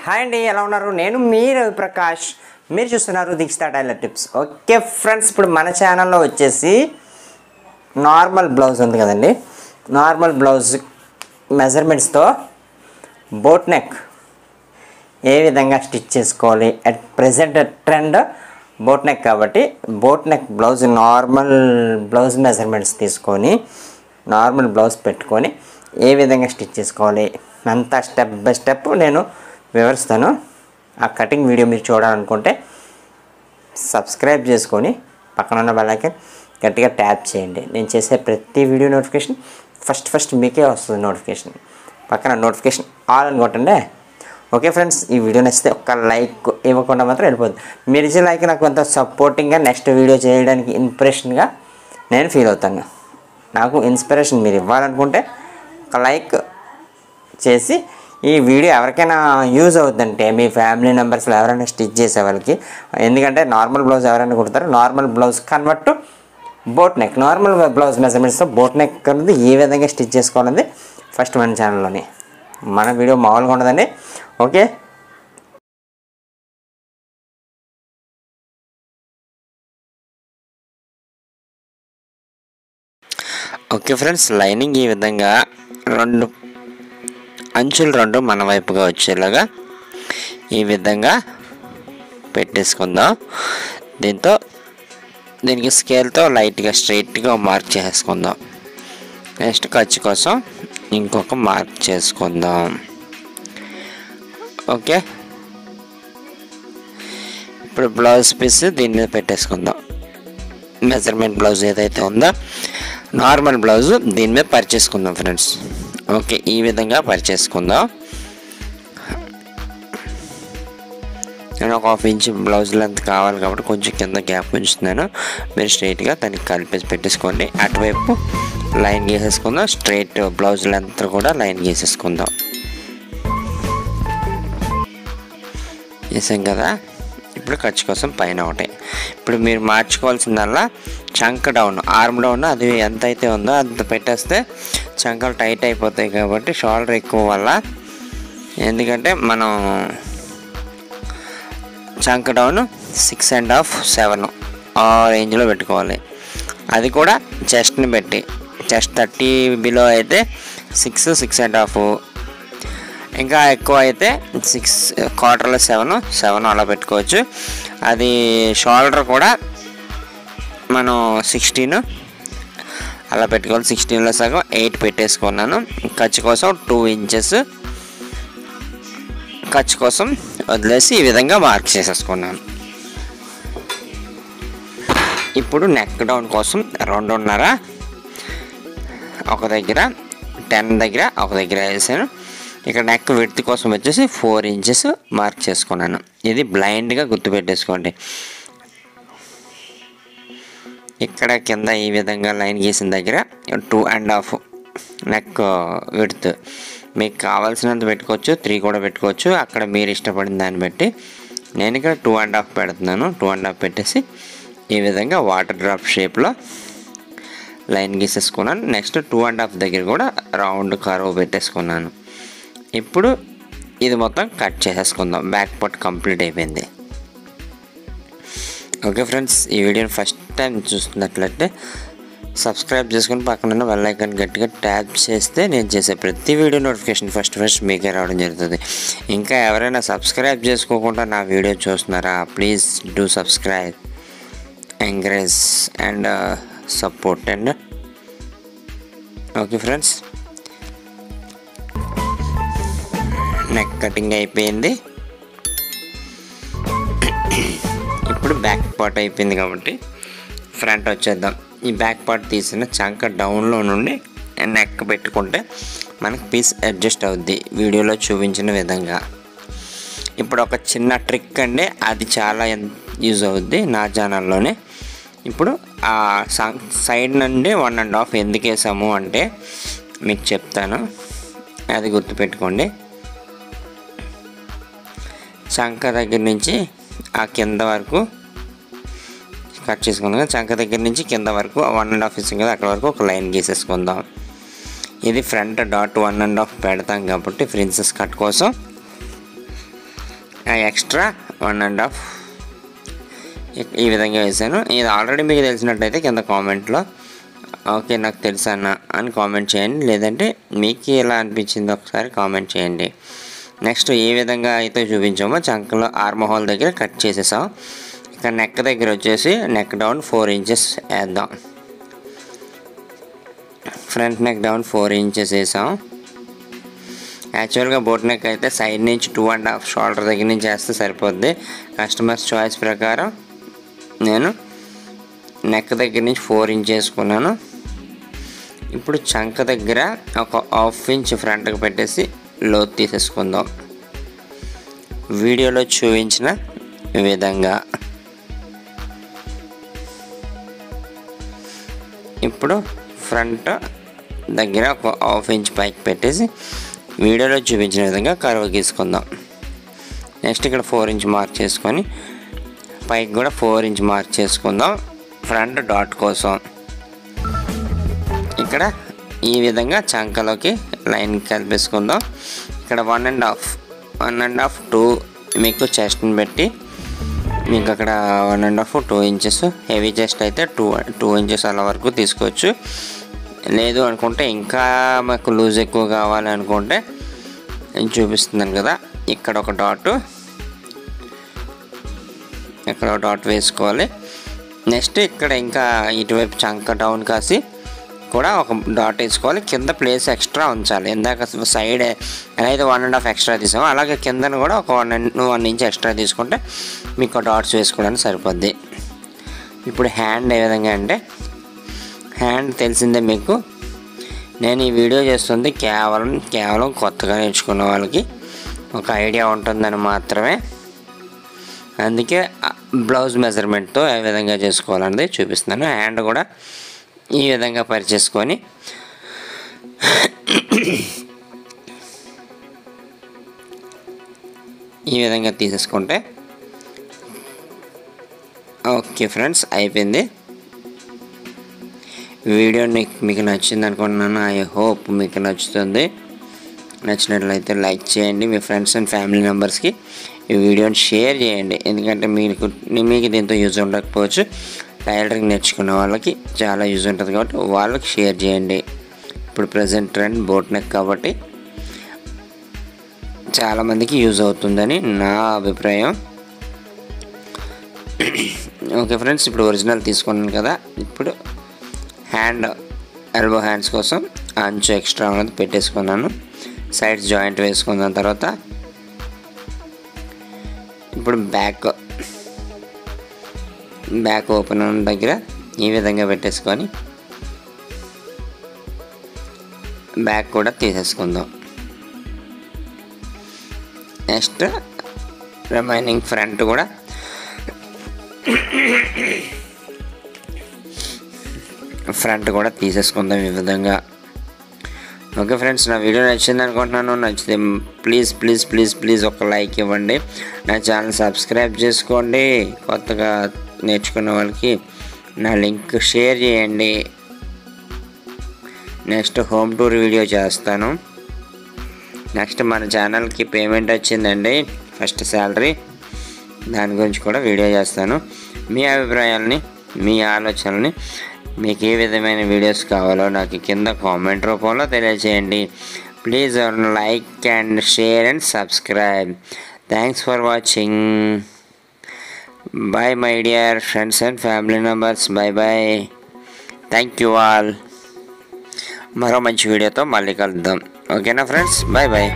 Hi అండి, ఎలా ఉన్నారు? నేను మీ రవిప్రకాష్. మీరు చూస్తున్నారు Dikshita tailor tips. Okay friends, ఇప్పుడు మన ఛానల్లో వచ్చేసి నార్మల్ బ్లౌజ్ ఉంది కదండి, నార్మల్ బ్లౌజ్ మెజర్మెంట్స్తో బోట్ నెక్ ఏ విధంగా స్టిచ్ చేసుకోవాలి. At present trend boat neck కాబట్టి boat neck blouse normal blouse measurements తీసుకొని నార్మల్ బ్లౌజ్ పెట్టుకొని ఏ విధంగా స్టిచ్ చేసుకోవాలి అంతా స్టెప్ బై స్టెప్ నేను వివరిస్తాను. ఆ కటింగ్ వీడియో మీరు చూడాలనుకుంటే సబ్స్క్రైబ్ చేసుకొని పక్కన ఉన్న బెల్ ఐకాన్ గట్టిగా ట్యాప్ చేయండి. నేను చేసే ప్రతి వీడియో నోటిఫికేషన్ ఫస్ట్ మీకే వస్తుంది. నోటిఫికేషన్ పక్కన నోటిఫికేషన్ ఆల్ అని కొట్టండి. ఓకే ఫ్రెండ్స్, ఈ వీడియో నచ్చితే ఒక్క లైక్ ఇవ్వకుండా మాత్రం వెళ్ళిపోద్ది. మీరు ఇచ్చే లైక్ నాకు కొంత సపోర్టింగ్గా నెక్స్ట్ వీడియో చేయడానికి ఇన్స్పిరేషన్గా నేను ఫీల్ అవుతాను. నాకు ఇన్స్పిరేషన్ మీరు ఇవ్వాలనుకుంటే ఒక లైక్ చేసి ఈ వీడియో ఎవరికైనా యూజ్ అవుతుందంటే మీ ఫ్యామిలీ మెంబర్స్లో ఎవరైనా స్టిచ్ చేసే వాళ్ళకి, ఎందుకంటే నార్మల్ బ్లౌజ్ ఎవరైనా కుడతారు, normal blouse convert to boat neck, normal blouse మెజర్మెంట్స్తో బోట్ నెక్ అనేది ఏ విధంగా స్టిచ్ చేసుకోవాలనేది ఫస్ట్ మన ఛానల్లోనే. మన వీడియో మామూలుగా ఉండదండి. ఓకే, ఓకే ఫ్రెండ్స్, లైనింగ్ ఈ విధంగా రెండు అంచులు రెండు మన వైపుగా వచ్చేలాగా ఈ విధంగా పెట్టేసుకుందాం. దీనికి స్కేల్తో లైట్గా స్ట్రైట్గా మార్క్ చేసుకుందాం. నెక్స్ట్ ఖర్చు కోసం ఇంకొక మార్క్ చేసుకుందాం. ఓకే, ఇప్పుడు బ్లౌజ్ పీస్ దీని మీద పెట్టేసుకుందాం. మెజర్మెంట్ బ్లౌజ్ ఏదైతే ఉందో నార్మల్ బ్లౌజ్ దీని మీద పరిచేసుకుందాం ఫ్రెండ్స్. ఓకే, ఈ విధంగా పరిచేసుకుందాం. నేను ఒక 1/2 ఇంచ్ బ్లౌజ్ లెంత్ కావాలి కాబట్టి కొంచెం కింద గ్యాప్ ఉంచుతున్నాను. మీరు స్ట్రైట్గా దానికి కలిపేసి పెట్టేసుకోండి. అటువైపు లైన్ గీసేసుకుందాం. స్ట్రైట్ బ్లౌజ్ లెంత్ కూడా లైన్ గీసేసుకుందాం. వేసాం కదా. ఇప్పుడు ఖర్చు కోసం పైన ఒకటి. ఇప్పుడు మీరు మార్చుకోవాల్సిందల్లా చంక డౌన్, ఆర్మ్ డౌన్ అది ఎంత అయితే ఉందో అంత పెట్టేస్తే చంకలు టైట్ అయిపోతాయి కాబట్టి షోల్డర్ ఎక్కువ వల్ల, ఎందుకంటే మనం చంక డౌన్ 6.5 7 ఆ రేంజ్లో పెట్టుకోవాలి. అది కూడా చెస్ట్ని పెట్టి, చెస్ట్ 30 బిలో అయితే 6 6.5, ఇంకా ఎక్కువ అయితే 6 1/4 7 అలా పెట్టుకోవచ్చు. అది షోల్డర్ కూడా మనం 16 అలా పెట్టుకోవాలి. 16లో సగం 8 పెట్టేసుకున్నాను. ఖర్చు కోసం 2 ఇంచెస్ ఖర్చు కోసం వదిలేసి ఈ విధంగా మార్క్ చేసేసుకున్నాను. ఇప్పుడు నెక్ డౌన్ కోసం 2.5 ఒక దగ్గర, 10 దగ్గర ఒక దగ్గర వేసాను. ఇక్కడ నెక్ విడ్త్ కోసం వచ్చేసి 4 ఇంచెస్ మార్క్ చేసుకున్నాను. ఇది బ్లైండ్గా గుర్తుపెట్టేసుకోండి. ఇక్కడ కింద ఈ విధంగా లైన్ గీసిన దగ్గర 2.5 నెక్ విడ్త్. మీకు కావాల్సినంత పెట్టుకోవచ్చు, 3 కూడా పెట్టుకోవచ్చు. అక్కడ మీరు ఇష్టపడిన దాన్ని బట్టి. నేను ఇక్కడ 2.5 పెడుతున్నాను. 2.5 పెట్టేసి ఈ విధంగా వాటర్ డ్రాప్ షేప్లో లైన్ గీసేసుకున్నాను. నెక్స్ట్ 2.5 దగ్గర కూడా రౌండ్ కర్వ్ పెట్టేసుకున్నాను. ఇప్పుడు ఇది మొత్తం కట్ చేసేసుకుందాం. బ్యాక్ పార్ట్ కంప్లీట్ అయిపోయింది. ఓకే ఫ్రెండ్స్, ఈ వీడియోని ఫస్ట్ టైం చూస్తున్నట్లయితే సబ్స్క్రైబ్ చేసుకుని పక్కన బెల్ ఐకాన్ గట్టిగా ట్యాప్ చేస్తే నేను చేసే ప్రతి వీడియో నోటిఫికేషన్ ఫస్ట్ మీకే రావడం జరుగుతుంది. ఇంకా ఎవరైనా సబ్స్క్రైబ్ చేసుకోకుండా నా వీడియో చూస్తున్నారా, please do subscribe, encourage and support and. Okay friends, neck cutting అయిపోయింది. ఇప్పుడు బ్యాక్ పార్ట్ అయిపోయింది కాబట్టి ఫ్రంట్ వచ్చేద్దాం. ఈ బ్యాక్ పార్ట్ తీసిన చంక డౌన్లో నుండి నెక్ పెట్టుకుంటే మనకు పీస్ అడ్జస్ట్ అవుద్ది వీడియోలో చూపించిన విధంగా. ఇప్పుడు ఒక చిన్న ట్రిక్ అండి, అది చాలా యూజ్ అవుద్ది నా ఛానల్లోనే. ఇప్పుడు ఆ సైడ్ నుండి 1.5 ఎందుకు వేసాము అంటే మీకు చెప్తాను, అది గుర్తుపెట్టుకోండి. చంక దగ్గర నుంచి ఆ కింద వరకు కట్ చేసుకుందాం. చంక దగ్గర నుంచి కింద వరకు 1.5 ఇస్తాం కదా, అక్కడ వరకు ఒక లైన్ గీసేసుకుందాం. ఇది ఫ్రంట్ డాట్ 1.5 పెడతాం కాబట్టి ప్రిన్సెస్ కట్ కోసం ఎక్స్ట్రా 1.5 ఈ విధంగా వేసాను. ఇది ఆల్రెడీ మీకు తెలిసినట్టయితే కింద కామెంట్లో ఓకే నాకు తెలుసు అన్న అని కామెంట్ చేయండి, లేదంటే మీకు ఎలా అనిపించిందో ఒకసారి కామెంట్ చేయండి. నెక్స్ట్ ఏ విధంగా అయితే చూపించామో చంకలో ఆర్మ్ హోల్ దగ్గర కట్ చేసేసాం. ఇక్కడ నెక్ దగ్గర వచ్చేసి నెక్ డౌన్ 4 ఇంచెస్ వేద్దాం. ఫ్రంట్ నెక్ డౌన్ 4 ఇంచెస్ వేసాం. యాక్చువల్గా బోట్ నెక్ అయితే సైడ్ నుంచి 2.5 షోల్డర్ దగ్గర నుంచి వేస్తే సరిపోద్ది. కస్టమర్స్ చాయిస్ ప్రకారం నేను నెక్ దగ్గర నుంచి 4 ఇంచ్ వేసుకున్నాను. ఇప్పుడు చంక దగ్గర ఒక 1/2 ఇంచ్ ఫ్రంట్కి పెట్టేసి లోతు తీసేసుకుందాం వీడియోలో చూపించిన విధంగా. ఇప్పుడు ఫ్రంట్ దగ్గర ఒక 1/2 ఇంచ్ పైకి పెట్టేసి వీడియోలో చూపించిన విధంగా కర్వ్ గీసుకుందాం. నెక్స్ట్ ఇక్కడ 4 ఇంచ్ మార్క్ చేసుకొని పైకి కూడా 4 ఇంచ్ మార్క్ చేసుకుందాం ఫ్రంట్ డాట్ కోసం. ఇక్కడ ఈ విధంగా చంకలోకి లైన్ కలిపేసుకుందాం. ఇక్కడ 1.5 2 మీకు చెస్ట్ని పెట్టి మీకు అక్కడ 1.5 2 ఇంచెస్, హెవీ చెస్ట్ అయితే 2 ఇంచెస్ అలా వరకు తీసుకోవచ్చు. లేదు అనుకుంటే ఇంకా మాకు లూజ్ ఎక్కువ కావాలి అనుకుంటే నేను చూపిస్తున్నాను కదా, ఇక్కడ ఒక డాట్ వేసుకోవాలి. నెక్స్ట్ ఇక్కడ ఇంకా ఇటువైపు చంక డౌన్ కాసి కూడా ఒక డాట్ వేసుకోవాలి. కింద ప్లేస్ ఎక్స్ట్రా ఉంచాలి. ఇందాక సైడ్ ఎలా అయితే 1.5 ఎక్స్ట్రా తీసామో అలాగే కిందను కూడా ఒక 1 ఇంచ్ ఎక్స్ట్రా తీసుకుంటే మీకు డాట్స్ వేసుకోవడానికి సరిపోద్ది. ఇప్పుడు హ్యాండ్ ఏ విధంగా అంటే, హ్యాండ్ తెలిసిందే మీకు. నేను ఈ వీడియో చేస్తుంది కేవలం కొత్తగా నేర్చుకున్న వాళ్ళకి ఒక ఐడియా ఉంటుందని మాత్రమే. అందుకే బ్లౌజ్ మెజర్మెంట్తో ఏ విధంగా చేసుకోవాలన్నది చూపిస్తున్నాను. హ్యాండ్ కూడా ఈ విధంగా పరిచేసుకొని ఈ విధంగా తీసేసుకుంటే ఓకే ఫ్రెండ్స్, అయిపోయింది. వీడియో మీకు నచ్చింది అనుకుంటున్నాను. ఐ హోప్ మీకు నచ్చుతుంది. నచ్చినట్లయితే లైక్ చేయండి. మీ ఫ్రెండ్స్ అండ్ ఫ్యామిలీ మెంబర్స్కి ఈ వీడియోని షేర్ చేయండి. ఎందుకంటే మీకు దీంతో యూజ్ ఉండకపోవచ్చు. టైలరింగ్ నేర్చుకున్న వాళ్ళకి చాలా యూజ్ ఉంటుంది కాబట్టి వాళ్ళకి షేర్ చేయండి. ఇప్పుడు ప్రజెంట్ ట్రెండ్ బోట్ నెక్ కాబట్టి చాలామందికి యూజ్ అవుతుందని నా అభిప్రాయం. ఓకే ఫ్రెండ్స్, ఇప్పుడు ఒరిజినల్ తీసుకున్నాను కదా, ఇప్పుడు ఎల్బో హ్యాండ్స్ కోసం అంచు ఎక్స్ట్రా ఉన్నది పెట్టేసుకున్నాను. సైడ్స్ జాయింట్ వేసుకున్న తర్వాత ఇప్పుడు బ్యాక్ ఓపెన్ దగ్గర ఈ విధంగా పెట్టేసుకొని బ్యాక్ కూడా తీసేసుకుందాం. నెక్స్ట్ రిమైనింగ్ ఫ్రంట్ కూడా తీసేసుకుందాం ఈ విధంగా. ఓకే ఫ్రెండ్స్, నా వీడియో నచ్చింది అనుకుంటున్నాను. నచ్చితే ప్లీజ్ ఒక లైక్ ఇవ్వండి. నా ఛానల్ సబ్స్క్రైబ్ చేసుకోండి. కొత్తగా నేర్చుకున్న వాళ్ళకి నా లింక్ షేర్ చేయండి. నెక్స్ట్ హోమ్ టూర్ వీడియో చేస్తాను. నెక్స్ట్ మన ఛానల్కి పేమెంట్ వచ్చిందండి, ఫస్ట్ శాలరీ, దాని గురించి కూడా వీడియో చేస్తాను. మీ అభిప్రాయాలని, మీ ఆలోచనల్ని, మీకు ఏ విధమైన వీడియోస్ కావాలో నాకు కింద కామెంట్ రూపంలో తెలియజేయండి. Please like and share and subscribe. Thanks for watching. Bye my dear friends and family members. Bye. Thank you all. మరో మంచి వీడియోతో మళ్ళీ కలుద్దాం. ఓకేనా ఫ్రెండ్స్, బాయ్.